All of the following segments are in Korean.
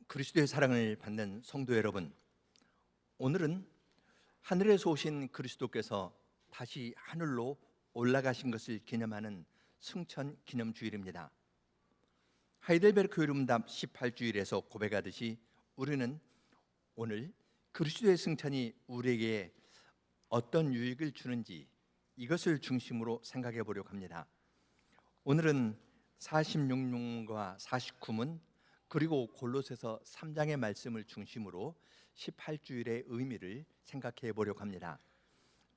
그리스도의 사랑을 받는 성도 여러분, 오늘은 하늘에서 오신 그리스도께서 다시 하늘로 올라가신 것을 기념하는 승천 기념 주일입니다. 하이델베르크 여름답 18주일에서 고백하듯이 우리는 오늘 그리스도의 승천이 우리에게 어떤 유익을 주는지 이것을 중심으로 생각해 보려고 합니다. 오늘은 46문과 49문 그리고 골로새서 3장의 말씀을 중심으로 18주일의 의미를 생각해 보려고 합니다.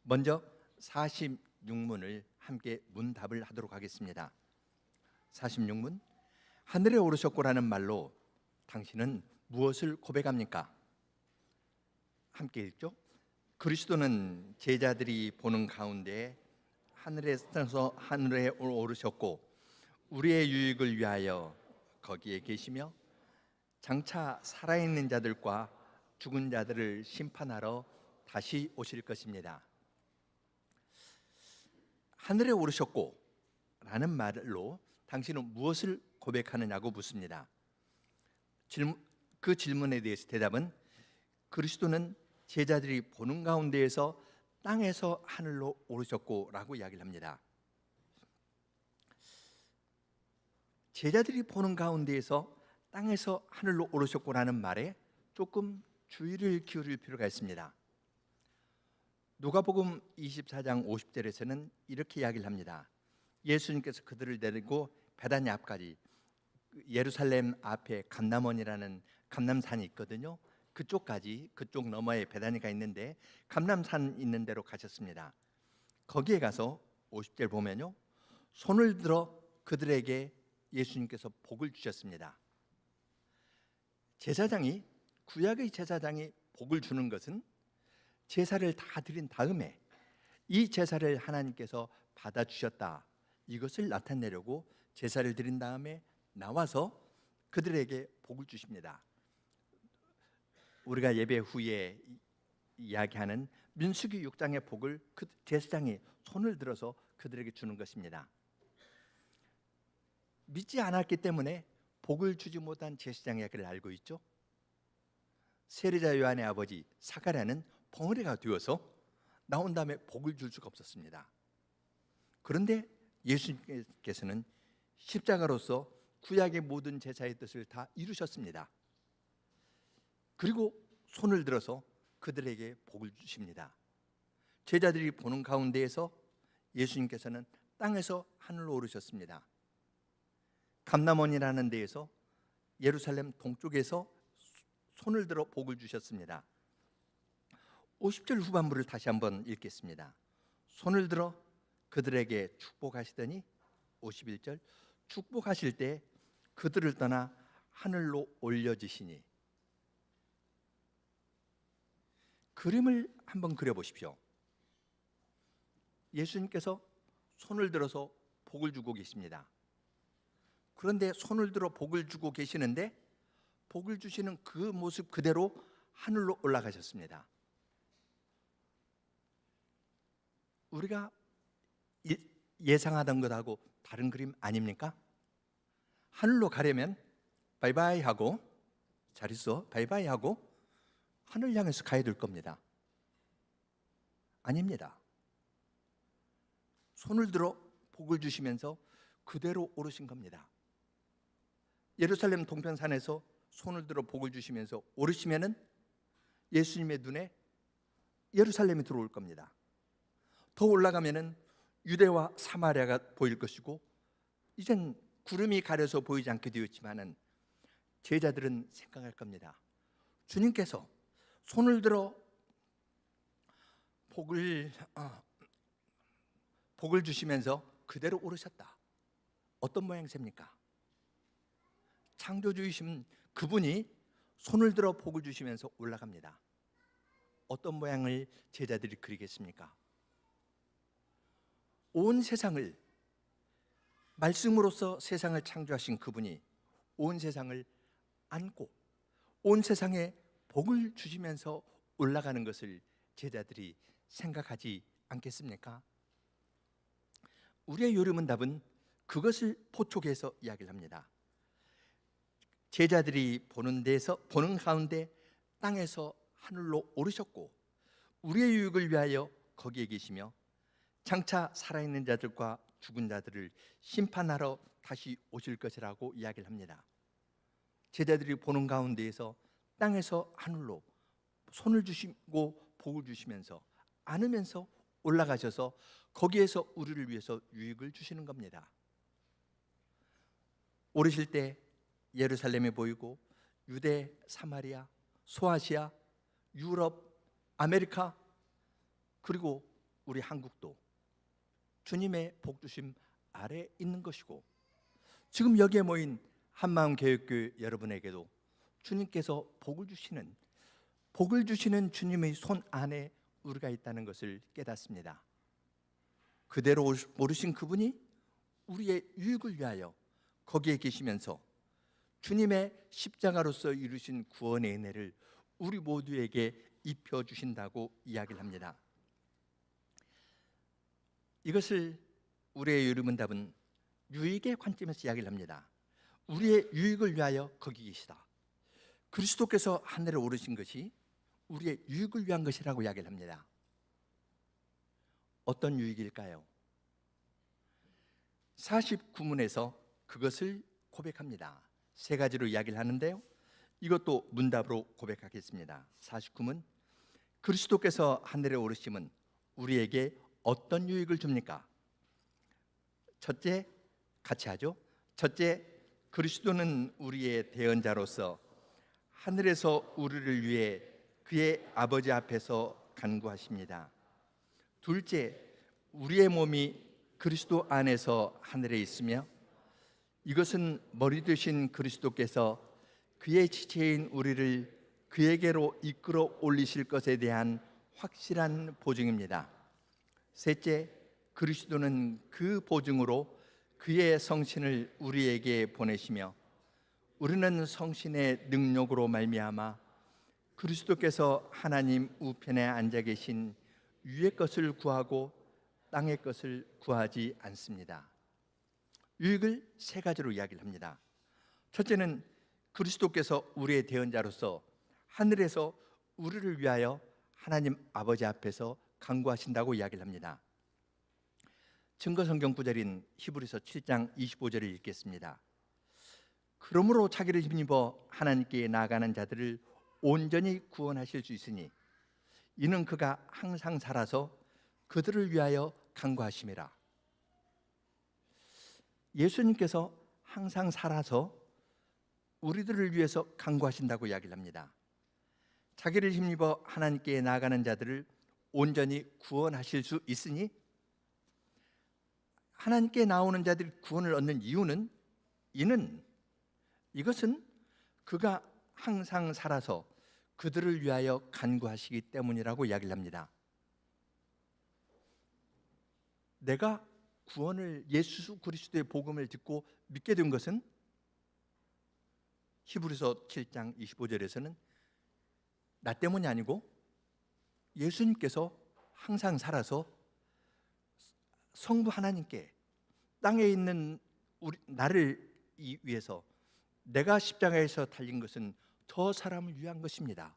먼저 46문을 함께 문답을 하도록 하겠습니다. 46문, 하늘에 오르셨고라는 말로 당신은 무엇을 고백합니까? 함께 읽죠. 그리스도는 제자들이 보는 가운데 하늘에서 하늘에 오르셨고 우리의 유익을 위하여 거기에 계시며 장차 살아있는 자들과 죽은 자들을 심판하러 다시 오실 것입니다. 하늘에 오르셨고 라는 말로 당신은 무엇을 고백하느냐고 묻습니다. 그 질문에 대해서 대답은 그리스도는 제자들이 보는 가운데에서 땅에서 하늘로 오르셨고 라고 이야기를 합니다. 제자들이 보는 가운데에서 땅에서 하늘로 오르셨고라는 말에 조금 주의를 기울일 필요가 있습니다. 누가복음 24장 50절에서는 이렇게 이야기를 합니다. 예수님께서 그들을 데리고 베다니 앞까지, 예루살렘 앞에 감람원이라는 감람산이 있거든요. 그쪽까지, 그쪽 너머에 베다니가 있는데 감람산 있는 데로 가셨습니다. 거기에 가서 50절 보면요, 손을 들어 그들에게 예수님께서 복을 주셨습니다. 제사장이, 구약의 제사장이 복을 주는 것은 제사를 다 드린 다음에 이 제사를 하나님께서 받아주셨다, 이것을 나타내려고 제사를 드린 다음에 나와서 그들에게 복을 주십니다. 우리가 예배 후에 이야기하는 민수기 6장의 복을 그 제사장이 손을 들어서 그들에게 주는 것입니다. 믿지 않았기 때문에 복을 주지 못한 제사장 이야기를 알고 있죠. 세례자 요한의 아버지 사가랴는 벙어리가 되어서 나온 다음에 복을 줄 수가 없었습니다. 그런데 예수님께서는 십자가로서 구약의 모든 제사의 뜻을 다 이루셨습니다. 그리고 손을 들어서 그들에게 복을 주십니다. 제자들이 보는 가운데에서 예수님께서는 땅에서 하늘로 오르셨습니다. 감람원이라는 데에서 예루살렘 동쪽에서 손을 들어 복을 주셨습니다. 50절 후반부를 다시 한번 읽겠습니다. 손을 들어 그들에게 축복하시더니 51절, 축복하실 때 그들을 떠나 하늘로 올려지시니. 그림을 한번 그려보십시오. 예수님께서 손을 들어서 복을 주고 계십니다. 그런데 손을 들어 복을 주고 계시는데 복을 주시는 그 모습 그대로 하늘로 올라가셨습니다. 우리가 예상하던 것하고 다른 그림 아닙니까? 하늘로 가려면 바이바이 하고, 잘 있어, 바이바이 하고 하늘 향해서 가야 될 겁니다. 아닙니다. 손을 들어 복을 주시면서 그대로 오르신 겁니다. 예루살렘 동편산에서 손을 들어 복을 주시면서 오르시면은 예수님의 눈에 예루살렘이 들어올 겁니다. 더 올라가면은 유대와 사마리아가 보일 것이고, 이젠 구름이 가려서 보이지 않게 되었지만은 제자들은 생각할 겁니다. 주님께서 손을 들어 복을 주시면서 그대로 오르셨다. 어떤 모양새입니까? 창조주이신 그분이 손을 들어 복을 주시면서 올라갑니다. 어떤 모양을 제자들이 그리겠습니까? 온 세상을, 말씀으로서 세상을 창조하신 그분이 온 세상을 안고 온 세상에 복을 주시면서 올라가는 것을 제자들이 생각하지 않겠습니까? 우리의 요름은 답은 그것을 포촉해서 이야기를 합니다. 제자들이 보는 가운데 땅에서 하늘로 오르셨고 우리의 유익을 위하여 거기에 계시며 장차 살아있는 자들과 죽은 자들을 심판하러 다시 오실 것이라고 이야기를 합니다. 제자들이 보는 가운데에서 땅에서 하늘로 손을 주시고 복을 주시면서 안으면서 올라가셔서 거기에서 우리를 위해서 유익을 주시는 겁니다. 오르실 때 예루살렘에 보이고 유대, 사마리아, 소아시아, 유럽, 아메리카 그리고 우리 한국도 주님의 복주심 아래 있는 것이고 지금 여기에 모인 한마음교육교회 여러분에게도 주님께서 복을 주시는 주님의 손 안에 우리가 있다는 것을 깨닫습니다. 그대로 오르신 그분이 우리의 유익을 위하여 거기에 계시면서 주님의 십자가로서 이루신 구원의 은혜를 우리 모두에게 입혀주신다고 이야기를 합니다. 이것을 우리의 유리문답은 유익의 관점에서 이야기를 합니다. 우리의 유익을 위하여 거기 계시다. 그리스도께서 하늘에 오르신 것이 우리의 유익을 위한 것이라고 이야기를 합니다. 어떤 유익일까요? 49문에서 그것을 고백합니다. 세 가지로 이야기를 하는데요, 이것도 문답으로 고백하겠습니다. 49문, 그리스도께서 하늘에 오르심은 우리에게 어떤 유익을 줍니까? 첫째, 같이 하죠. 첫째, 그리스도는 우리의 대언자로서 하늘에서 우리를 위해 그의 아버지 앞에서 간구하십니다. 둘째, 우리의 몸이 그리스도 안에서 하늘에 있으며 이것은 머리 되신 그리스도께서 그의 지체인 우리를 그에게로 이끌어 올리실 것에 대한 확실한 보증입니다. 셋째, 그리스도는 그 보증으로 그의 성신을 우리에게 보내시며 우리는 성신의 능력으로 말미암아 그리스도께서 하나님 우편에 앉아 계신 위의 것을 구하고 땅의 것을 구하지 않습니다. 유익을 세 가지로 이야기를 합니다. 첫째는 그리스도께서 우리의 대언자로서 하늘에서 우리를 위하여 하나님 아버지 앞에서 간구하신다고 이야기를 합니다. 증거성경 구절인 히브리서 7장 25절을 읽겠습니다. 그러므로 자기를 힘입어 하나님께 나아가는 자들을 온전히 구원하실 수 있으니 이는 그가 항상 살아서 그들을 위하여 간구하심이라. 예수님께서 항상 살아서 우리들을 위해서 간구하신다고 이야기를 합니다. 자기를 힘입어 하나님께 나아가는 자들을 온전히 구원하실 수 있으니, 하나님께 나오는 자들이 구원을 얻는 이유는 이것은 그가 항상 살아서 그들을 위하여 간구하시기 때문이라고 이야기를 합니다. 내가 구원을, 예수 그리스도의 복음을 듣고 믿게 된 것은 히브리서 7장 25절에서는 나 때문이 아니고 예수님께서 항상 살아서 성부 하나님께 땅에 있는 나를 위해서 내가 십자가에서 달린 것은 저 사람을 위한 것입니다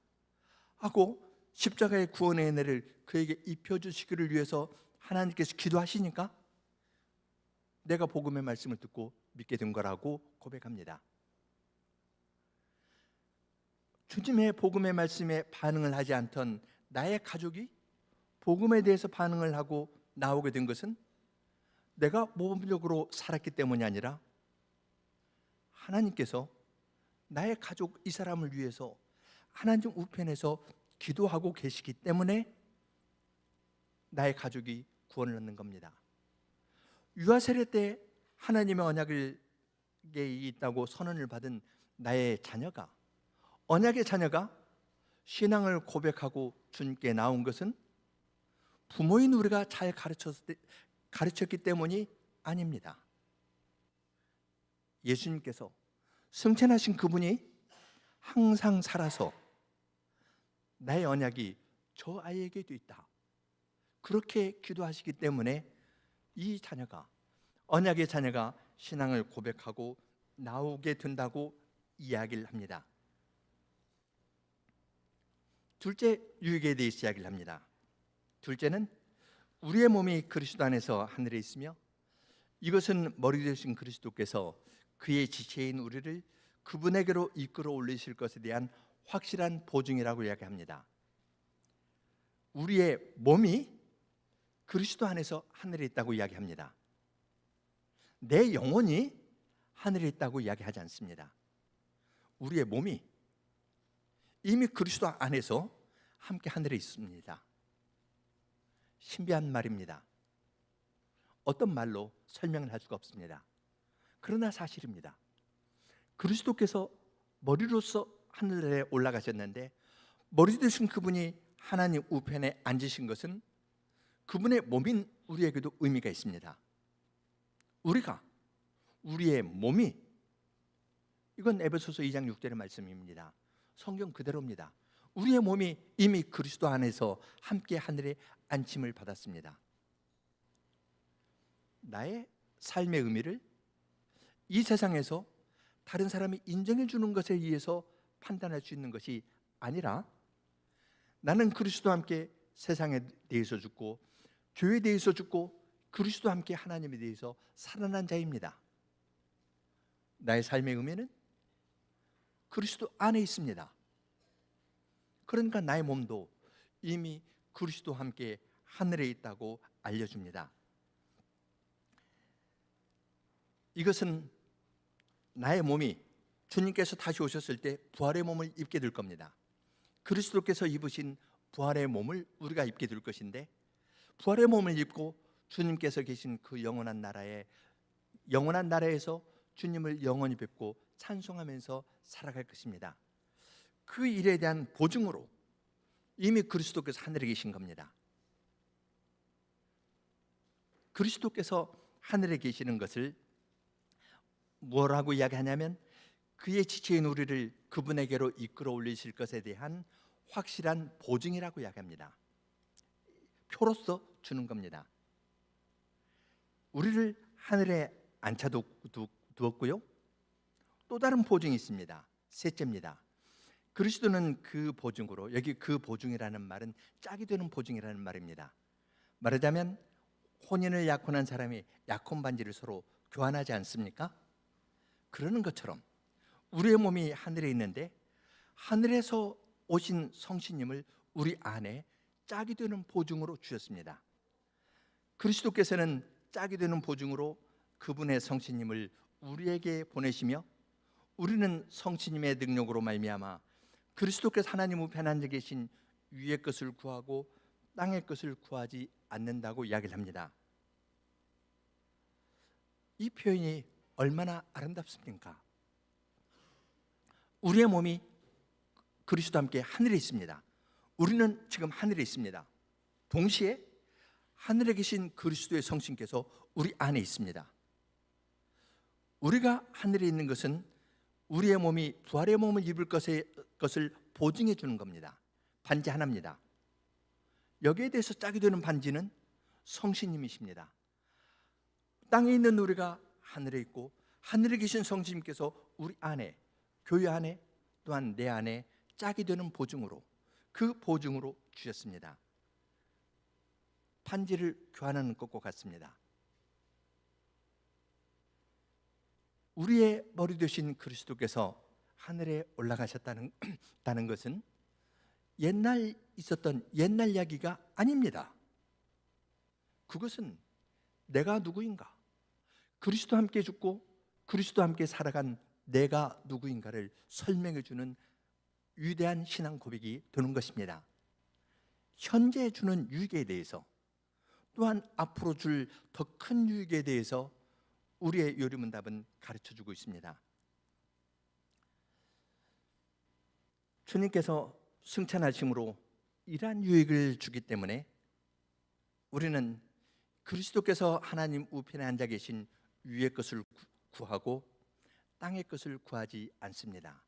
하고 십자가의 구원의 은혜를 그에게 입혀주시기를 위해서 하나님께서 기도하시니까 내가 복음의 말씀을 듣고 믿게 된 거라고 고백합니다. 주님의 복음의 말씀에 반응을 하지 않던 나의 가족이 복음에 대해서 반응을 하고 나오게 된 것은 내가 모범적으로 살았기 때문이 아니라 하나님께서 나의 가족 이 사람을 위해서 하나님 우편에서 기도하고 계시기 때문에 나의 가족이 구원을 얻는 겁니다. 유아 세례 때 하나님의 언약에 있다고 선언을 받은 나의 자녀가, 언약의 자녀가 신앙을 고백하고 주님께 나온 것은 부모인 우리가 잘 가르쳤기 때문이 아닙니다. 예수님께서 승천하신 그분이 항상 살아서 나의 언약이 저 아이에게도 있다, 그렇게 기도하시기 때문에 이 자녀가, 언약의 자녀가 신앙을 고백하고 나오게 된다고 이야기를 합니다. 둘째 유익에 대해서 이야기를 합니다. 둘째는 우리의 몸이 그리스도 안에서 하늘에 있으며 이것은 머리 되신 그리스도께서 그의 지체인 우리를 그분에게로 이끌어 올리실 것에 대한 확실한 보증이라고 이야기합니다. 우리의 몸이 그리스도 안에서 하늘에 있다고 이야기합니다. 내 영혼이 하늘에 있다고 이야기하지 않습니다. 우리의 몸이 이미 그리스도 안에서 함께 하늘에 있습니다. 신비한 말입니다. 어떤 말로 설명을 할 수가 없습니다. 그러나 사실입니다. 그리스도께서 머리로서 하늘에 올라가셨는데 머리 되신 그분이 하나님 우편에 앉으신 것은 그분의 몸인 우리에게도 의미가 있습니다. 우리의 몸이, 이건 에베소서 2장 6절의 말씀입니다. 성경 그대로입니다. 우리의 몸이 이미 그리스도 안에서 함께 하늘에 안침을 받았습니다. 나의 삶의 의미를 이 세상에서 다른 사람이 인정해 주는 것에 의해서 판단할 수 있는 것이 아니라 나는 그리스도와 함께 세상에 대해서 죽고 교회에 대해서 죽고 그리스도와 함께 하나님에 대해서 살아난 자입니다. 나의 삶의 의미는 그리스도 안에 있습니다. 그러니까 나의 몸도 이미 그리스도와 함께 하늘에 있다고 알려줍니다. 이것은 나의 몸이 주님께서 다시 오셨을 때 부활의 몸을 입게 될 겁니다. 그리스도께서 입으신 부활의 몸을 우리가 입게 될 것인데, 부활의 몸을 입고 주님께서 계신 그 영원한 나라에서 주님을 영원히 뵙고 찬송하면서 살아갈 것입니다. 그 일에 대한 보증으로 이미 그리스도께서 하늘에 계신 겁니다. 그리스도께서 하늘에 계시는 것을 뭐라고 이야기하냐면 그의 지체인 우리를 그분에게로 이끌어 올리실 것에 대한 확실한 보증이라고 이야기합니다. 표로서 주는 겁니다. 우리를 하늘에 앉혀두었고요. 또 다른 보증이 있습니다. 셋째입니다. 그리스도는 그 보증으로, 여기 그 보증이라는 말은 짝이 되는 보증이라는 말입니다. 말하자면 혼인을 약혼한 사람이 약혼 반지를 서로 교환하지 않습니까? 그러는 것처럼 우리의 몸이 하늘에 있는데 하늘에서 오신 성신님을 우리 안에 짝이 되는 보증으로 주셨습니다. 그리스도께서는 짝이 되는 보증으로 그분의 성신님을 우리에게 보내시며 우리는 성신님의 능력으로 말미암아 그리스도께서 하나님 우편에 앉아 계신 위의 것을 구하고 땅의 것을 구하지 않는다고 이야기를 합니다. 이 표현이 얼마나 아름답습니까? 우리의 몸이 그리스도와 함께 하늘에 있습니다. 우리는 지금 하늘에 있습니다. 동시에 하늘에 계신 그리스도의 성신께서 우리 안에 있습니다. 우리가 하늘에 있는 것은 우리의 몸이 부활의 몸을 입을 것을 보증해 주는 겁니다. 반지 하나입니다. 여기에 대해서 짝이 되는 반지는 성신님이십니다. 땅에 있는 우리가 하늘에 있고 하늘에 계신 성신님께서 우리 안에, 교회 안에, 또한 내 안에 짝이 되는 보증으로, 그 보증으로 주셨습니다. 반지를 교환하는 것과 같습니다. 우리의 머리 되신 그리스도께서 하늘에 올라가셨다는 것은 옛날 있었던 옛날 이야기가 아닙니다. 그것은 내가 누구인가, 그리스도와 함께 죽고 그리스도와 함께 살아간 내가 누구인가를 설명해 주는 위대한 신앙 고백이 되는 것입니다. 현재 주는 유익에 대해서, 또한 앞으로 줄 더 큰 유익에 대해서 우리의 요리문답은 가르쳐주고 있습니다. 주님께서 승천하심으로 이러한 유익을 주기 때문에 우리는 그리스도께서 하나님 우편에 앉아 계신 위의 것을 구하고 땅의 것을 구하지 않습니다.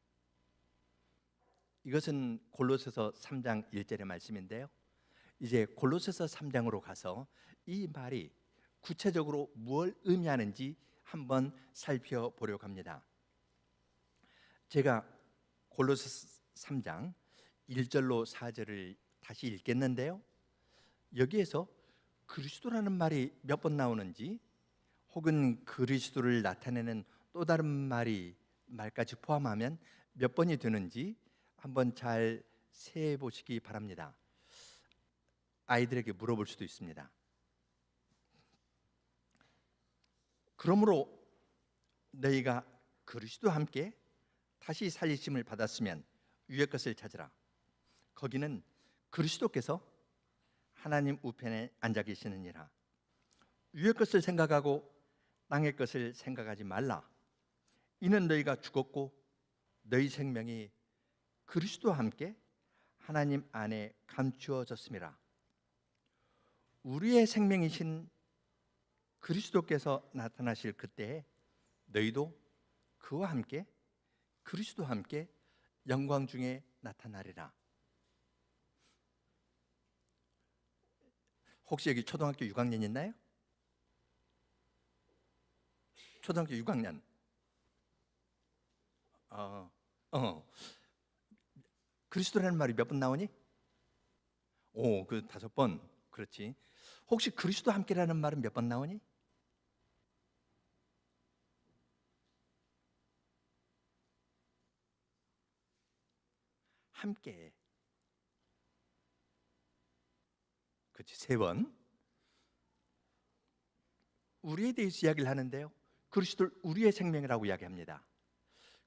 이것은 골로새서 3장 1절의 말씀인데요, 이제 골로새서 3장으로 가서 이 말이 구체적으로 무엇을 의미하는지 한번 살펴보려고 합니다. 제가 골로새 3장 1절로 4절을 다시 읽겠는데요, 여기에서 그리스도라는 말이 몇 번 나오는지, 혹은 그리스도를 나타내는 또 다른 말까지 포함하면 몇 번이 되는지 한번 잘 세어 보시기 바랍니다. 아이들에게 물어볼 수도 있습니다. 그러므로 너희가 그리스도와 함께 다시 살리심을 받았으면 위의 것을 찾으라. 거기는 그리스도께서 하나님 우편에 앉아 계시느니라. 위의 것을 생각하고 땅의 것을 생각하지 말라. 이는 너희가 죽었고 너희 생명이 그리스도와 함께 하나님 안에 감추어졌음이라. 우리의 생명이신 그리스도께서 나타나실 그때에 너희도 그와 함께, 그리스도와 함께 영광 중에 나타나리라. 혹시 여기 초등학교 6학년 있나요? 초등학교 6학년. 그리스도라는 말이 몇 번 나오니? 그 5번. 그렇지. 혹시 그리스도 함께라는 말은 몇 번 나오니? 함께. 그렇지, 3번. 우리에 대해서 이야기를 하는데요, 그리스도를 우리의 생명이라고 이야기합니다.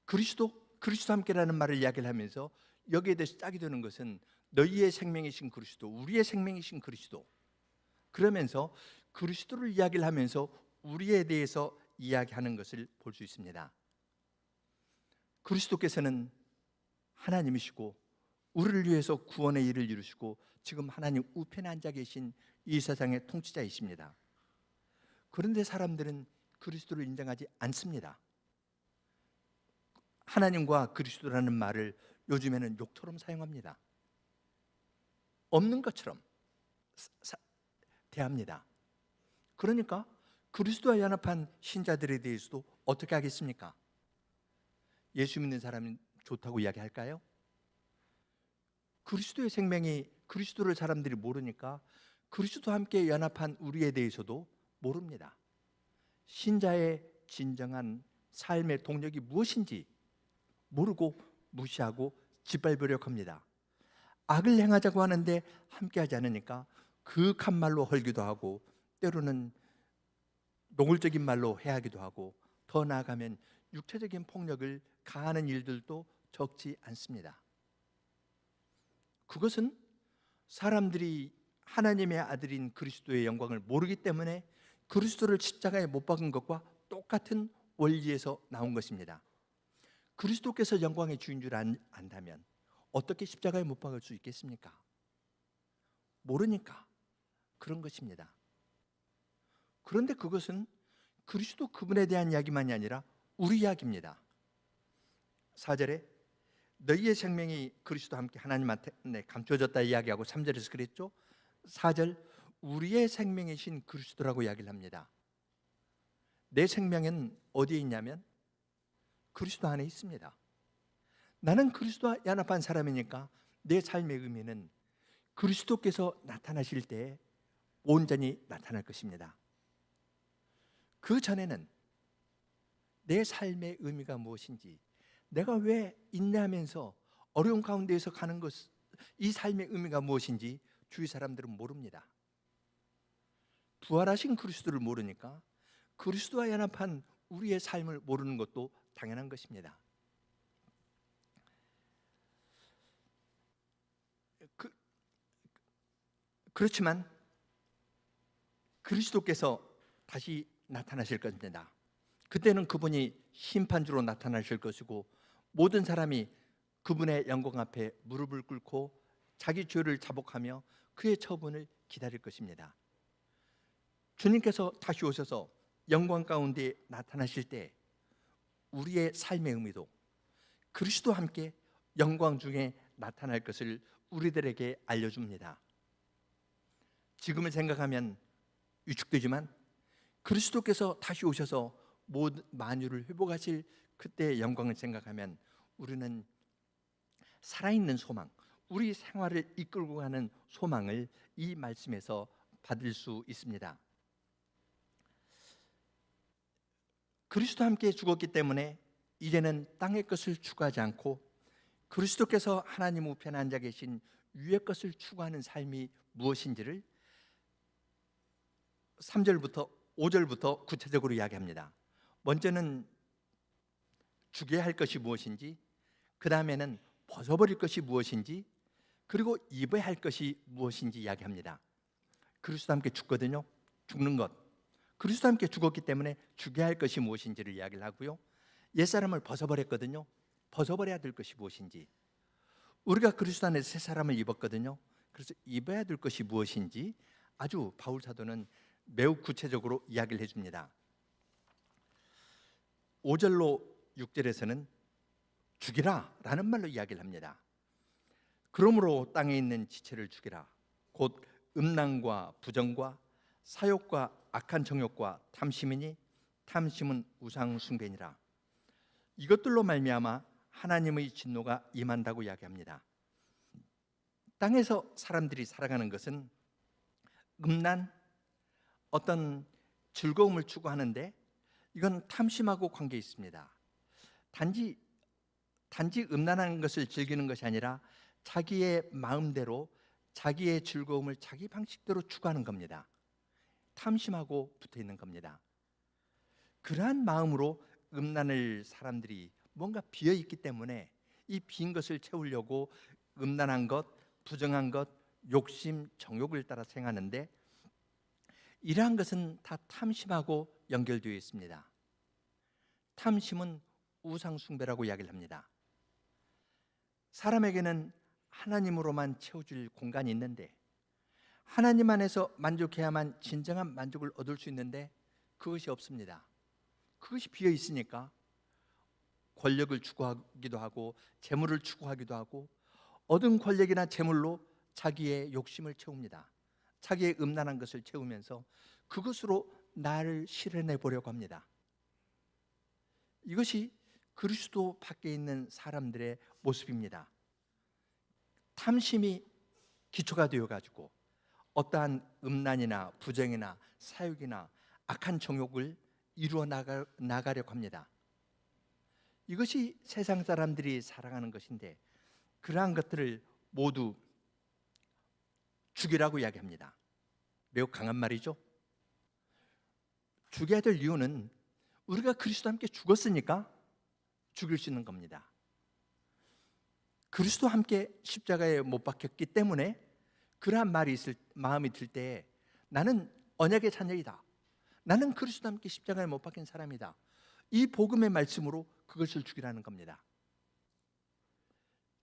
그리스도 함께라는 말을 이야기를 하면서 여기에 대해서 짝이 되는 것은 너희의 생명이신 그리스도, 우리의 생명이신 그리스도. 그러면서 그리스도를 이야기를 하면서 우리에 대해서 이야기하는 것을 볼 수 있습니다. 그리스도께서는 하나님이시고 우리를 위해서 구원의 일을 이루시고 지금 하나님 우편에 앉아 계신 이 세상의 통치자이십니다. 그런데 사람들은 그리스도를 인정하지 않습니다. 하나님과 그리스도라는 말을 요즘에는 욕처럼 사용합니다. 없는 것처럼 대합니다. 그러니까 그리스도와 연합한 신자들에 대해서도 어떻게 하겠습니까? 예수 믿는 사람이 좋다고 이야기할까요? 그리스도의 생명이, 그리스도를 사람들이 모르니까 그리스도와 함께 연합한 우리에 대해서도 모릅니다. 신자의 진정한 삶의 동력이 무엇인지 모르고 무시하고 짓밟으려고 합니다. 악을 행하자고 하는데 함께하지 않으니까 그윽한 말로 헐기도 하고, 때로는 노골적인 말로 해하기도 하고, 더 나아가면 육체적인 폭력을 가하는 일들도 적지 않습니다. 그것은 사람들이 하나님의 아들인 그리스도의 영광을 모르기 때문에 그리스도를 십자가에 못 박은 것과 똑같은 원리에서 나온 것입니다. 그리스도께서 영광의 주인 줄 안다면 어떻게 십자가에 못 박을 수 있겠습니까? 모르니까 그런 것입니다. 그런데 그것은 그리스도 그분에 대한 이야기만이 아니라 우리 이야기입니다. 4절에 너희의 생명이 그리스도와 함께 하나님한테 감춰졌다 이야기하고 3절에서 그랬죠. 4절 우리의 생명이신 그리스도라고 이야기를 합니다. 내 생명은 어디에 있냐면 그리스도 안에 있습니다. 나는 그리스도와 연합한 사람이니까 내 삶의 의미는 그리스도께서 나타나실 때 온전히 나타날 것입니다. 그 전에는 내 삶의 의미가 무엇인지, 내가 왜 인내하면서 어려운 가운데에서 가는 것, 이 삶의 의미가 무엇인지 주위 사람들은 모릅니다. 부활하신 그리스도를 모르니까 그리스도와 연합한 우리의 삶을 모르는 것도 당연한 것입니다. 그렇지만 그리스도께서 다시 나타나실 것입니다. 그때는 그분이 심판주로 나타나실 것이고 모든 사람이 그분의 영광 앞에 무릎을 꿇고 자기 죄를 자복하며 그의 처분을 기다릴 것입니다. 주님께서 다시 오셔서 영광 가운데 나타나실 때 우리의 삶의 의미도 그리스도와 함께 영광 중에 나타날 것을 우리들에게 알려줍니다. 지금을 생각하면 위축되지만 그리스도께서 다시 오셔서 모든 만유를 회복하실 그때의 영광을 생각하면 우리는 살아있는 소망, 우리 생활을 이끌고 가는 소망을 이 말씀에서 받을 수 있습니다. 그리스도와 함께 죽었기 때문에 이제는 땅의 것을 추구하지 않고 그리스도께서 하나님 우편에 앉아 계신 위의 것을 추구하는 삶이 무엇인지를 3절부터 5절부터 구체적으로 이야기합니다. 먼저는 죽여야 할 것이 무엇인지, 그 다음에는 벗어버릴 것이 무엇인지, 그리고 입어야 할 것이 무엇인지 이야기합니다. 그리스도와 함께 죽거든요. 죽는 것, 그리스도와 함께 죽었기 때문에 죽여야 할 것이 무엇인지를 이야기를 하고요, 옛사람을 벗어버렸거든요. 벗어버려야 될 것이 무엇인지, 우리가 그리스도 안에 새 사람을 입었거든요. 그래서 입어야 될 것이 무엇인지 아주 바울 사도는 매우 구체적으로 이야기를 해줍니다. 5절로 6절에서는 죽이라 라는 말로 이야기를 합니다. 그러므로 땅에 있는 지체를 죽이라. 곧 음란과 부정과 사욕과 악한 정욕과 탐심이니 탐심은 우상 숭배니라. 이것들로 말미암아 하나님의 진노가 임한다고 이야기합니다. 땅에서 사람들이 살아가는 것은 음란, 어떤 즐거움을 추구하는데 이건 탐심하고 관계 있습니다. 단지 음란한 것을 즐기는 것이 아니라 자기의 마음대로 자기의 즐거움을 자기 방식대로 추구하는 겁니다. 탐심하고 붙어 있는 겁니다. 그러한 마음으로 음란을 사람들이 뭔가 비어 있기 때문에 이 빈 것을 채우려고 음란한 것, 부정한 것, 욕심, 정욕을 따라 행하는데 이러한 것은 다 탐심하고 연결되어 있습니다. 탐심은 우상 숭배라고 이야기를 합니다. 사람에게는 하나님으로만 채워줄 공간이 있는데 하나님 안에서 만족해야만 진정한 만족을 얻을 수 있는데 그것이 없습니다. 그것이 비어 있으니까 권력을 추구하기도 하고 재물을 추구하기도 하고 얻은 권력이나 재물로 자기의 욕심을 채웁니다. 자기의 음란한 것을 채우면서 그것으로 나를 실현해 보려고 합니다. 이것이 그리스도 밖에 있는 사람들의 모습입니다. 탐심이 기초가 되어가지고 어떠한 음란이나 부정이나 사욕이나 악한 정욕을 이루어 나가려고 합니다. 이것이 세상 사람들이 살아가는 것인데 그러한 것들을 모두 죽이라고 이야기합니다. 매우 강한 말이죠. 죽여야 될 이유는 우리가 그리스도와 함께 죽었으니까 죽일 수 있는 겁니다. 그리스도와 함께 십자가에 못 박혔기 때문에 그러한 마음이 들 때 나는 언약의 자녀이다. 나는 그리스도와 함께 십자가에 못 박힌 사람이다. 이 복음의 말씀으로 그것을 죽이라는 겁니다.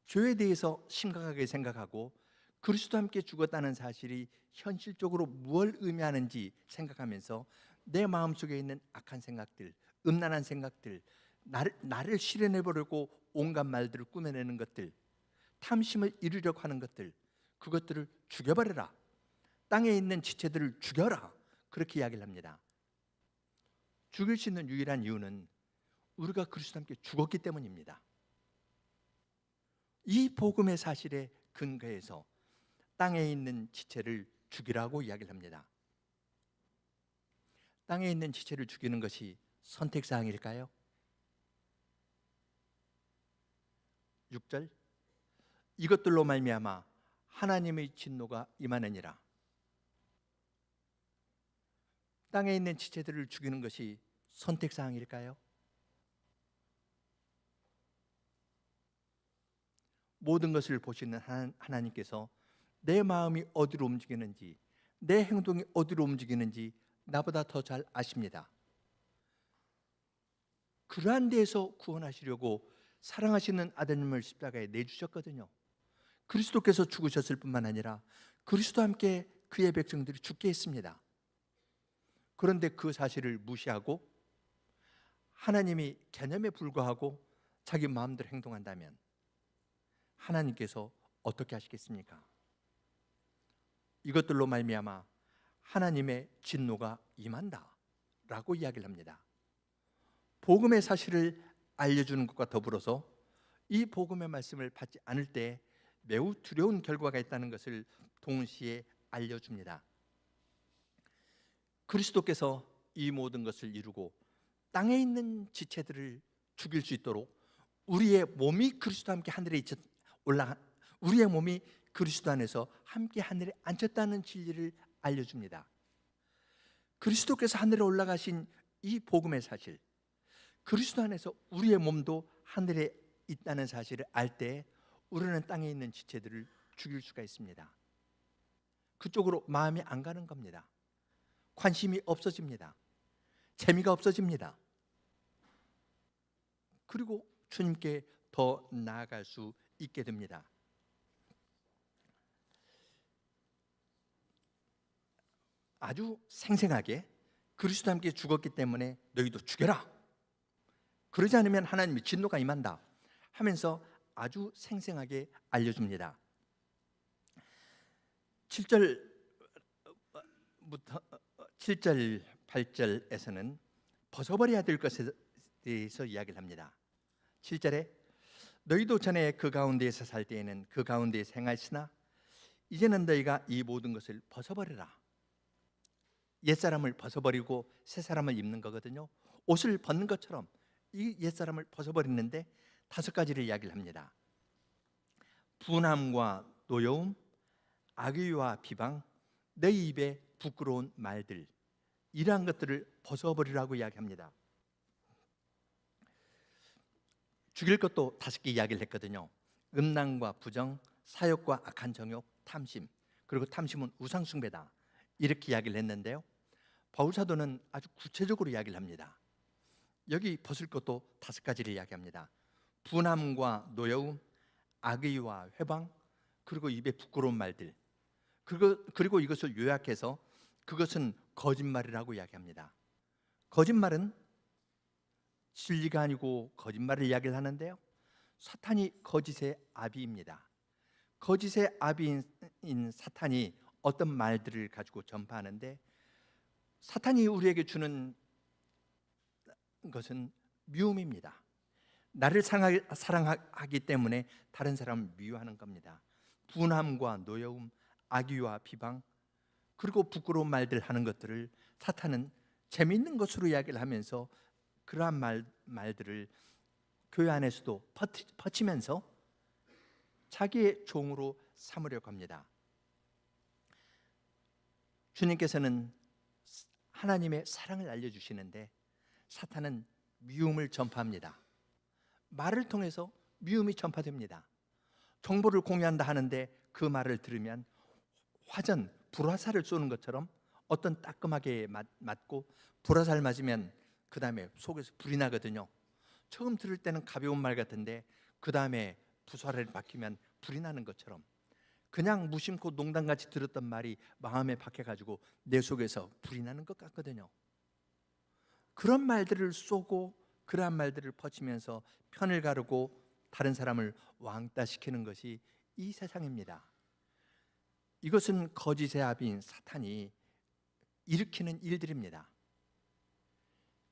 죄에 대해서 심각하게 생각하고 그리스도와 함께 죽었다는 사실이 현실적으로 무엇을 의미하는지 생각하면서 내 마음속에 있는 악한 생각들, 음란한 생각들, 나를 실현해보려고 온갖 말들을 꾸며내는 것들, 탐심을 이루려고 하는 것들, 그것들을 죽여버려라. 땅에 있는 지체들을 죽여라. 그렇게 이야기를 합니다. 죽일 수 있는 유일한 이유는 우리가 그리스도와 함께 죽었기 때문입니다. 이 복음의 사실에 근거해서 땅에 있는 지체를 죽이라고 이야기를 합니다. 땅에 있는 지체를 죽이는 것이 선택사항일까요? 6절 이것들로 말미암아 하나님의 진노가 임하느니라. 땅에 있는 지체들을 죽이는 것이 선택사항일까요? 모든 것을 보시는 하나님께서 내 마음이 어디로 움직이는지, 내 행동이 어디로 움직이는지 나보다 더 잘 아십니다. 그러한 데에서 구원하시려고 사랑하시는 아드님을 십자가에 내주셨거든요. 그리스도께서 죽으셨을 뿐만 아니라 그리스도와 함께 그의 백성들이 죽게 했습니다. 그런데 그 사실을 무시하고 하나님이 개념에 불과하고 자기 마음대로 행동한다면 하나님께서 어떻게 하시겠습니까? 이것들로 말미암아 하나님의 진노가 임한다 라고 이야기를 합니다. 복음의 사실을 알려주는 것과 더불어서 이 복음의 말씀을 받지 않을 때 매우 두려운 결과가 있다는 것을 동시에 알려줍니다. 그리스도께서 이 모든 것을 이루고 땅에 있는 지체들을 죽일 수 있도록 우리의 몸이 그리스도와 함께 하늘에 올라가, 우리의 몸이 그리스도 안에서 함께 하늘에 앉혔다는 진리를 알려줍니다. 그리스도께서 하늘에 올라가신 이 복음의 사실, 그리스도 안에서 우리의 몸도 하늘에 있다는 사실을 알 때 우리는 땅에 있는 지체들을 죽일 수가 있습니다. 그쪽으로 마음이 안 가는 겁니다. 관심이 없어집니다. 재미가 없어집니다. 그리고 주님께 더 나아갈 수 있게 됩니다. 아주 생생하게 그리스도와 함께 죽었기 때문에 너희도 죽여라, 그러지 않으면 하나님의 진노가 임한다 하면서 아주 생생하게 알려줍니다. 7절부터 7절 8절에서는 벗어버려야 될 것에 대해서 이야기를 합니다. 7절에 너희도 전에 그 가운데에서 살 때에는 그 가운데에서 행하였으나 이제는 너희가 이 모든 것을 벗어버려라. 옛사람을 벗어버리고 새사람을 입는 거거든요. 옷을 벗는 것처럼 이 옛사람을 벗어버리는데 5가지를 이야기를 합니다. 분함과 노여움, 악의와 비방, 너희 입에 부끄러운 말들, 이러한 것들을 벗어버리라고 이야기합니다. 죽일 것도 5개 이야기를 했거든요. 음란과 부정, 사욕과 악한 정욕, 탐심, 그리고 탐심은 우상숭배다, 이렇게 이야기를 했는데요, 바울 사도는 아주 구체적으로 이야기를 합니다. 여기 벗을 것도 5가지를 이야기합니다. 분함과 노여움, 악의와 회방, 그리고 입에 부끄러운 말들, 그리고 이것을 요약해서 그것은 거짓말이라고 이야기합니다. 거짓말은 진리가 아니고 거짓말을 이야기를 하는데요, 사탄이 거짓의 아비입니다. 거짓의 아비인 사탄이 어떤 말들을 가지고 전파하는데, 사탄이 우리에게 주는 것은 미움입니다. 나를 사랑하기 때문에 다른 사람을 미워하는 겁니다. 분함과 노여움, 악의와 비방, 그리고 부끄러운 말들 하는 것들을 사탄은 재미있는 것으로 이야기를 하면서 그러한 말들을 교회 안에서도 퍼치면서 자기의 종으로 삼으려고 합니다. 주님께서는 하나님의 사랑을 알려주시는데 사탄은 미움을 전파합니다. 말을 통해서 미움이 전파됩니다. 정보를 공유한다 하는데 그 말을 들으면 화전, 불화살을 쏘는 것처럼 어떤 따끔하게 맞고, 불화살 맞으면 그 다음에 속에서 불이 나거든요. 처음 들을 때는 가벼운 말 같은데 그 다음에 부사를 박히면 불이 나는 것처럼, 그냥 무심코 농담같이 들었던 말이 마음에 박혀가지고 내 속에서 불이 나는 것 같거든요. 그런 말들을 쏘고 그러한 말들을 퍼치면서 편을 가르고 다른 사람을 왕따시키는 것이 이 세상입니다. 이것은 거짓의 아비인 사탄이 일으키는 일들입니다.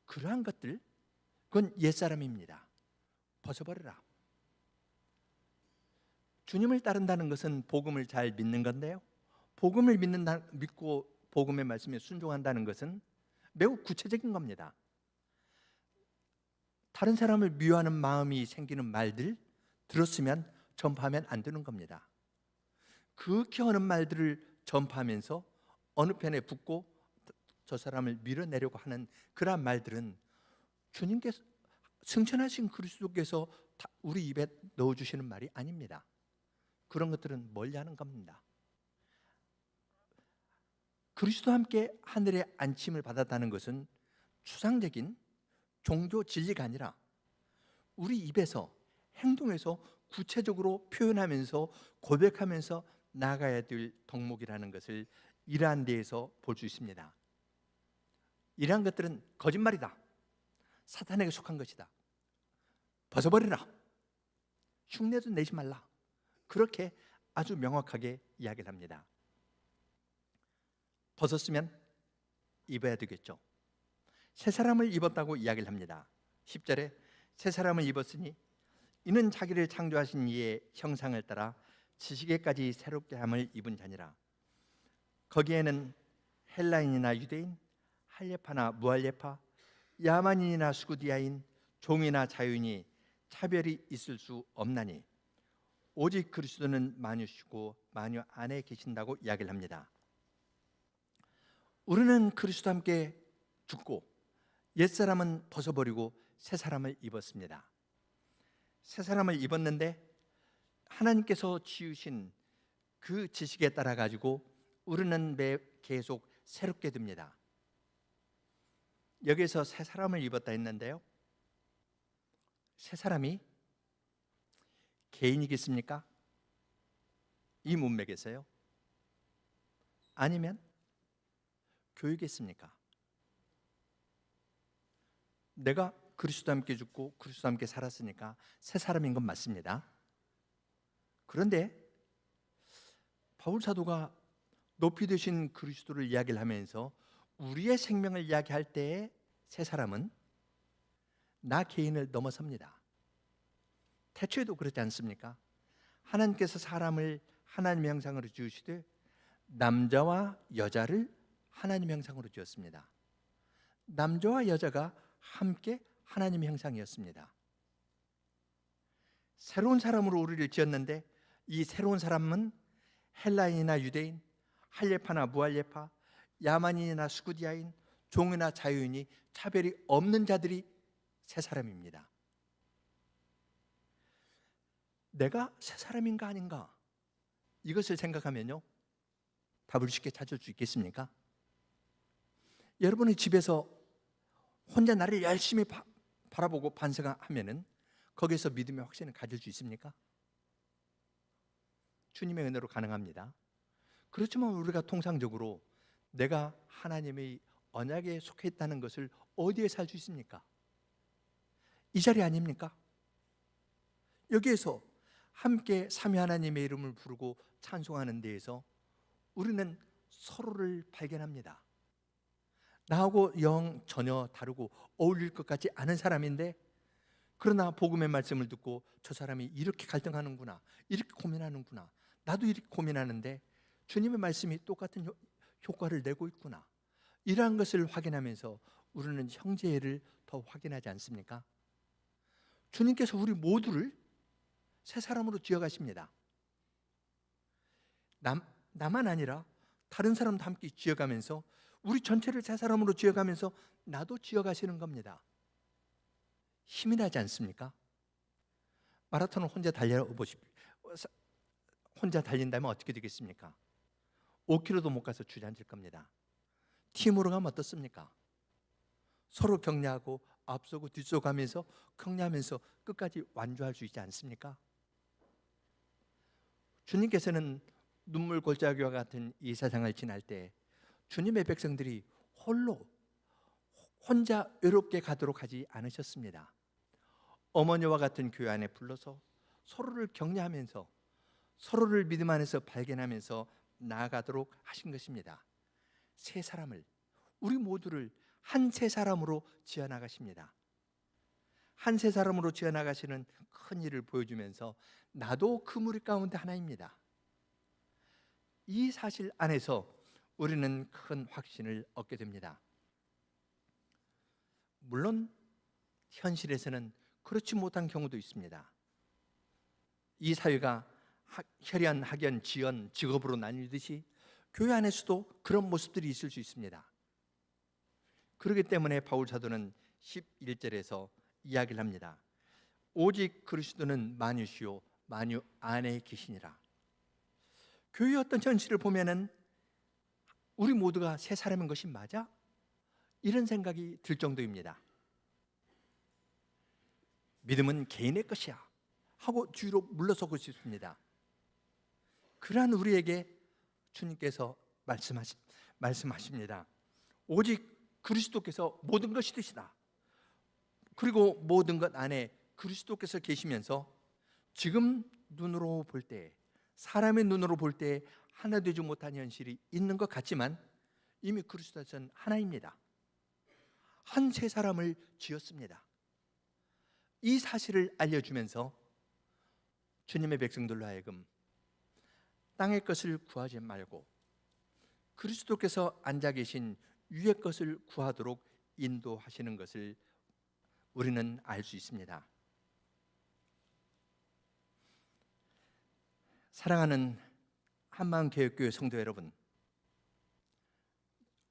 그러한 것들, 그건 옛사람입니다. 벗어버려라. 주님을 따른다는 것은 복음을 잘 믿는 건데요, 복음을 믿고 복음의 말씀에 순종한다는 것은 매우 구체적인 겁니다. 다른 사람을 미워하는 마음이 생기는 말들 들었으면 전파하면 안 되는 겁니다. 그렇게 하는 말들을 전파하면서 어느 편에 붙고 저 사람을 밀어내려고 하는 그러한 말들은 주님께서, 승천하신 그리스도께서 우리 입에 넣어주시는 말이 아닙니다. 그런 것들은 멀리하는 겁니다. 그리스도와 함께 하늘에 안침을 받았다는 것은 추상적인 종교 진리가 아니라 우리 입에서, 행동에서 구체적으로 표현하면서 고백하면서 나아가야 될 덕목이라는 것을 이러한 데에서 볼 수 있습니다. 이러한 것들은 거짓말이다, 사탄에게 속한 것이다, 벗어버리라, 흉내도 내지 말라, 그렇게 아주 명확하게 이야기를 합니다. 벗었으면 입어야 되겠죠. 새 사람을 입었다고 이야기를 합니다. 10절에 새 사람을 입었으니 이는 자기를 창조하신 이의 형상을 따라 지식에까지 새롭게 함을 입은 자니라. 거기에는 헬라인이나 유대인, 할례파나 무할례파, 야만인이나 수구디아인, 종이나 자유인이 차별이 있을 수 없나니 오직 그리스도는 만유시고 만유 안에 계신다고 이야기를 합니다. 우리는 그리스도와 함께 죽고 옛사람은 벗어버리고 새 사람을 입었습니다. 새 사람을 입었는데 하나님께서 지으신 그 지식에 따라 가지고 우리는 계속 새롭게 됩니다. 여기서 새 사람을 입었다 했는데요, 새 사람이 개인이겠습니까? 이 문맥에서요? 아니면 교회겠습니까? 내가 그리스도와 함께 죽고 그리스도와 함께 살았으니까 새 사람인 건 맞습니다. 그런데 바울 사도가 높이 드신 그리스도를 이야기를 하면서 우리의 생명을 이야기할 때의 새 사람은 나 개인을 넘어섭니다. 태초에도 그렇지 않습니까? 하나님께서 사람을 하나님의 형상으로 지으시되 남자와 여자를 하나님의 형상으로 지었습니다. 남자와 여자가 함께 하나님의 형상이었습니다. 새로운 사람으로 우리를 지었는데 이 새로운 사람은 헬라인이나 유대인, 할례파나 무할례파, 야만인이나 수구디아인, 종이나 자유인이 차별이 없는 자들이 새 사람입니다. 내가 새 사람인가 아닌가? 이것을 생각하면요, 답을 쉽게 찾을 수 있겠습니까? 여러분이 집에서 혼자 나를 열심히 바라보고 반성하면은 거기서 믿음의 확신을 가질 수 있습니까? 주님의 은혜로 가능합니다. 그렇지만 우리가 통상적으로 내가 하나님의 언약에 속해 있다는 것을 어디에 살 수 있습니까? 이 자리 아닙니까? 여기에서 함께 삼위 하나님의 이름을 부르고 찬송하는 데에서 우리는 서로를 발견합니다. 나하고 영 전혀 다르고 어울릴 것 같지 않은 사람인데, 그러나 복음의 말씀을 듣고 저 사람이 이렇게 갈등하는구나, 이렇게 고민하는구나, 나도 이렇게 고민하는데 주님의 말씀이 똑같은 효과를 내고 있구나, 이러한 것을 확인하면서 우리는 형제를 더 확인하지 않습니까? 주님께서 우리 모두를 새 사람으로 지어가십니다. 나만 아니라 다른 사람도 함께 지어가면서 우리 전체를 새 사람으로 지어가면서 나도 지어가시는 겁니다. 힘이 나지 않습니까? 마라톤을 혼자 달려보십시오. 혼자 달린다면 어떻게 되겠습니까? 5km도 못 가서 주저앉을 겁니다. 팀으로 가면 어떻습니까? 서로 격려하고 앞서고 뒤서고 하면서 격려하면서 끝까지 완주할 수 있지 않습니까? 주님께서는 눈물 골짜기와 같은 이 세상을 지날 때 주님의 백성들이 혼자 외롭게 가도록 하지 않으셨습니다. 어머니와 같은 교회 안에 불러서 서로를 격려하면서 서로를 믿음 안에서 발견하면서 나아가도록 하신 것입니다. 새 사람을, 우리 모두를 한 새 사람으로 지어나가십니다. 한 새 사람으로 지어나가시는 큰 일을 보여주면서 나도 그 무리 가운데 하나입니다. 이 사실 안에서 우리는 큰 확신을 얻게 됩니다. 물론 현실에서는 그렇지 못한 경우도 있습니다. 이 사회가 혈연, 학연, 지연, 직업으로 나뉘듯이 교회 안에서도 그런 모습들이 있을 수 있습니다. 그렇기 때문에 바울 사도는 11절에서 이야기를 합니다. 오직 그리스도는 만유시요 만유 안에 계시니라. 교회의 어떤 현실을 보면은 우리 모두가 새 사람인 것이 맞아? 이런 생각이 들 정도입니다. 믿음은 개인의 것이야 하고 뒤로 물러서고 싶습니다. 그러한 우리에게 주님께서 말씀하십니다. 오직 그리스도께서 모든 것이 되시다. 그리고 모든 것 안에 그리스도께서 계시면서 지금 눈으로 볼 때, 사람의 눈으로 볼 때 하나 되지 못한 현실이 있는 것 같지만 이미 그리스도는 하나입니다. 한 새 사람을 지었습니다. 이 사실을 알려주면서 주님의 백성들로 하여금 땅의 것을 구하지 말고 그리스도께서 앉아 계신 위의 것을 구하도록 인도하시는 것을 우리는 알 수 있습니다. 사랑하는 한마음교회교회 성도 여러분,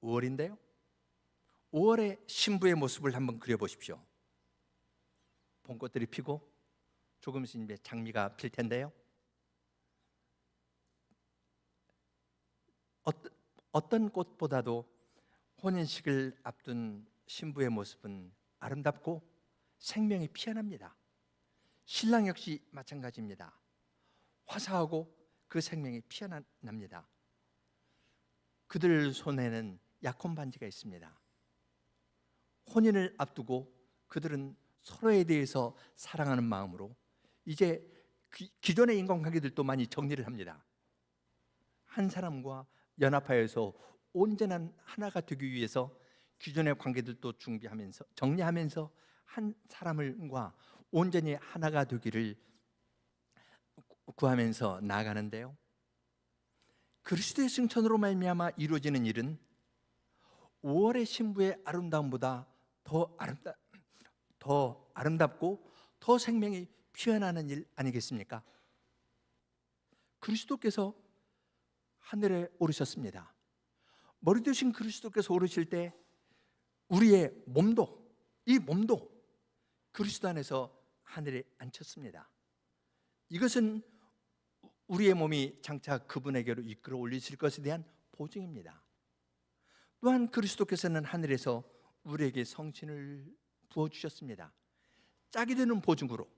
5월인데요. 5월의 신부의 모습을 한번 그려보십시오. 봄꽃들이 피고 조금 있으면 이제 장미가 필 텐데요. 어떤 꽃보다도 혼인식을 앞둔 신부의 모습은 아름답고 생명이 피어납니다. 신랑 역시 마찬가지입니다. 화사하고 그 생명이 피어납니다. 그들 손에는 약혼 반지가 있습니다. 혼인을 앞두고 그들은 서로에 대해서 사랑하는 마음으로 이제 기존의 인간관계들도 많이 정리를 합니다. 한 사람과 연합하여서 온전한 하나가 되기 위해서 기존의 관계들도 정리하면서 한 사람과 온전히 하나가 되기를 구하면서 나아가는데요. 그리스도의 승천으로 말미암아 이루어지는 일은 5월의 신부의 아름다움보다 더 아름답고 더 생명이 피어나는 일 아니겠습니까? 그리스도께서 하늘에 오르셨습니다. 머리 되신 그리스도께서 오르실 때 우리의 이 몸도 그리스도 안에서 하늘에 앉혔습니다. 이것은 우리의 몸이 장차 그분에게로 이끌어 올리실 것에 대한 보증입니다. 또한 그리스도께서는 하늘에서 우리에게 성신을 부어주셨습니다. 짝이 되는 보증으로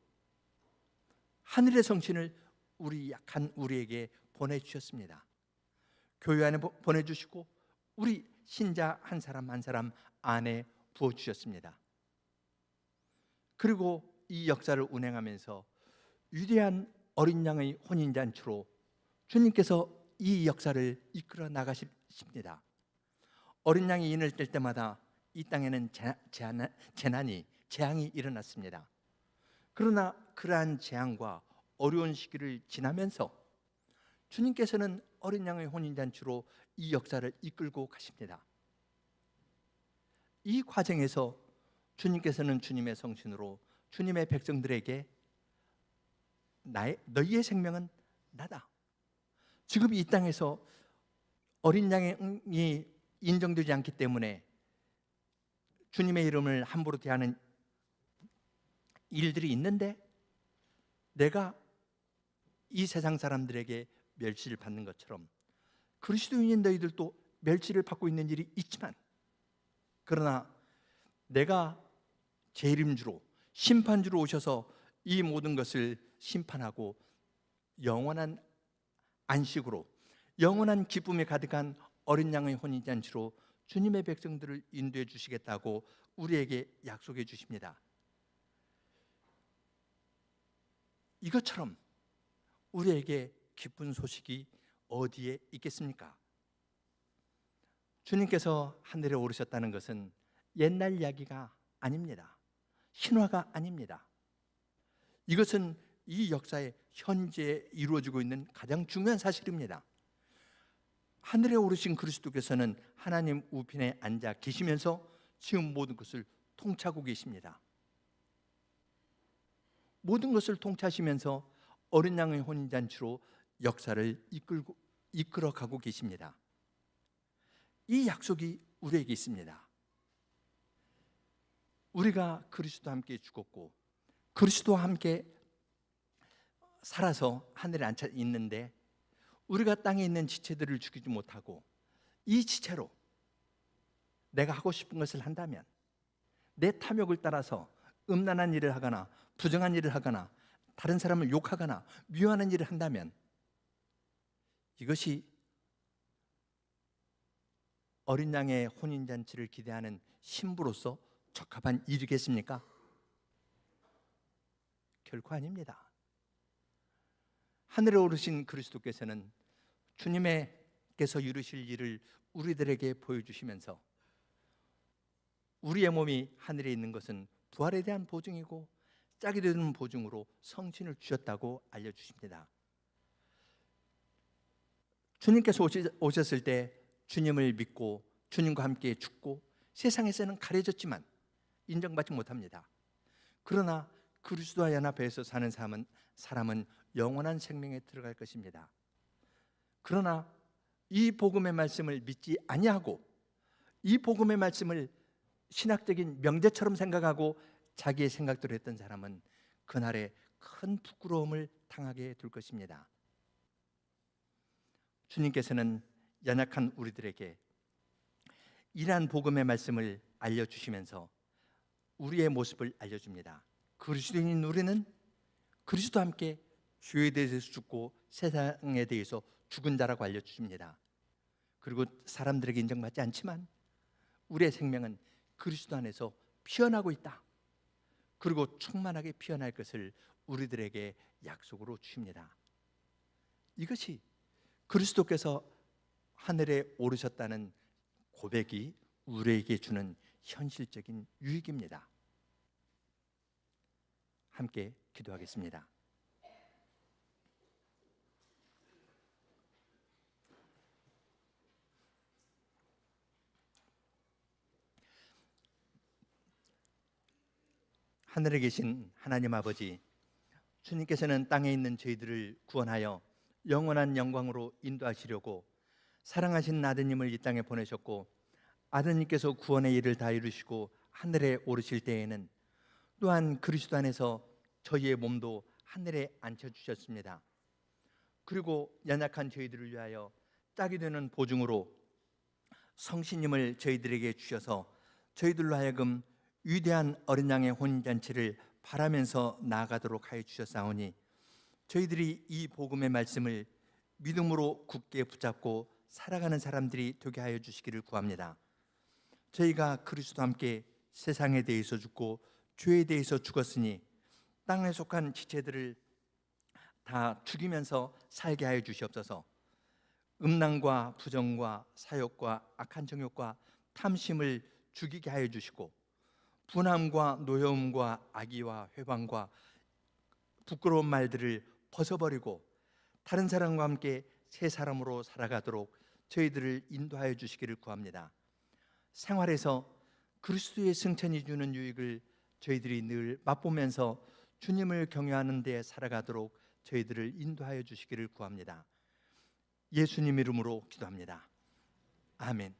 하늘의 성신을 우리 약한 우리에게 보내주셨습니다. 교회 안에 보내주시고 우리 신자 한 사람 한 사람 안에 부어주셨습니다. 그리고 이 역사를 운행하면서 위대한 어린 양의 혼인잔치로 주님께서 이 역사를 이끌어 나가십니다. 어린 양이 인을 뗄 때마다 이 땅에는 재앙이 일어났습니다. 그러나 그러한 재앙과 어려운 시기를 지나면서 주님께서는 어린 양의 혼인잔치로 이 역사를 이끌고 가십니다. 이 과정에서 주님께서는 주님의 성신으로 주님의 백성들에게 너희의 생명은 나다. 지금 이 땅에서 어린 양이 인정되지 않기 때문에 주님의 이름을 함부로 대하는 일들이 있는데 내가 이 세상 사람들에게 멸시를 받는 것처럼 그리스도인인 너희들도 멸시를 받고 있는 일이 있지만 그러나 내가 재림주로 심판주로 오셔서 이 모든 것을 심판하고 영원한 안식으로 영원한 기쁨에 가득한 어린 양의 혼인잔치로 주님의 백성들을 인도해 주시겠다고 우리에게 약속해 주십니다. 이것처럼 우리에게 기쁜 소식이 어디에 있겠습니까? 주님께서 하늘에 오르셨다는 것은 옛날 이야기가 아닙니다. 신화가 아닙니다. 이것은 이 역사의 현재 이루어지고 있는 가장 중요한 사실입니다. 하늘에 오르신 그리스도께서는 하나님 우편에 앉아 계시면서 지금 모든 것을 통치하고 계십니다. 모든 것을 통치하시면서 어린 양의 혼인잔치로 역사를 이끌어가고 계십니다. 이 약속이 우리에게 있습니다. 우리가 그리스도와 함께 죽었고 그리스도와 함께 살아서 하늘에 앉아 있는데 우리가 땅에 있는 지체들을 죽이지 못하고 이 지체로 내가 하고 싶은 것을 한다면 내 탐욕을 따라서 음란한 일을 하거나 부정한 일을 하거나 다른 사람을 욕하거나 미워하는 일을 한다면 이것이 어린 양의 혼인잔치를 기대하는 신부로서 적합한 일이겠습니까? 결코 아닙니다. 하늘에 오르신 그리스도께서는 주님께서 이루실 일을 우리들에게 보여주시면서 우리의 몸이 하늘에 있는 것은 부활에 대한 보증이고 짝이 되는 보증으로 성신을 주셨다고 알려주십니다. 주님께서 오셨을 때 주님을 믿고 주님과 함께 죽고 세상에서는 가려졌지만 인정받지 못합니다. 그러나 그리스도와 연합해서 사는 사람은 영원한 생명에 들어갈 것입니다. 그러나 이 복음의 말씀을 믿지 아니하고 이 복음의 말씀을 신학적인 명제처럼 생각하고 자기의 생각대로 했던 사람은 그날에 큰 부끄러움을 당하게 될 것입니다. 주님께서는 연약한 우리들에게 이러한 복음의 말씀을 알려주시면서 우리의 모습을 알려줍니다. 그리스도인인 우리는 그리스도와 함께 죄에 대해서 죽고 세상에 대해서 죽은 자라고 알려주십니다. 그리고 사람들에게 인정받지 않지만 우리의 생명은 그리스도 안에서 피어나고 있다. 그리고 충만하게 피어날 것을 우리들에게 약속으로 주십니다. 이것이 그리스도께서 하늘에 오르셨다는 고백이 우리에게 주는 현실적인 유익입니다. 함께 기도하겠습니다. 하늘에 계신 하나님 아버지, 주님께서는 땅에 있는 저희들을 구원하여 영원한 영광으로 인도하시려고 사랑하신 아드님을 이 땅에 보내셨고, 아드님께서 구원의 일을 다 이루시고 하늘에 오르실 때에는 또한 그리스도 안에서 저희의 몸도 하늘에 앉혀주셨습니다. 그리고 연약한 저희들을 위하여 짝이 되는 보증으로 성신님을 저희들에게 주셔서 저희들로 하여금 위대한 어린 양의 혼인잔치를 바라면서 나아가도록 하여 주셨사오니, 저희들이 이 복음의 말씀을 믿음으로 굳게 붙잡고 살아가는 사람들이 되게 하여 주시기를 구합니다. 저희가 그리스도와 함께 세상에 대해서 죽고 죄에 대해서 죽었으니 땅에 속한 지체들을 다 죽이면서 살게 하여 주시옵소서. 음란과 부정과 사욕과 악한 정욕과 탐심을 죽이게 하여 주시고, 분함과 노여움과 악의와 회방과 부끄러운 말들을 벗어버리고 다른 사람과 함께 새 사람으로 살아가도록 저희들을 인도하여 주시기를 구합니다. 생활에서 그리스도의 승천이 주는 유익을 저희들이 늘 맛보면서 주님을 경외하는 데 살아가도록 저희들을 인도하여 주시기를 구합니다. 예수님 이름으로 기도합니다. 아멘.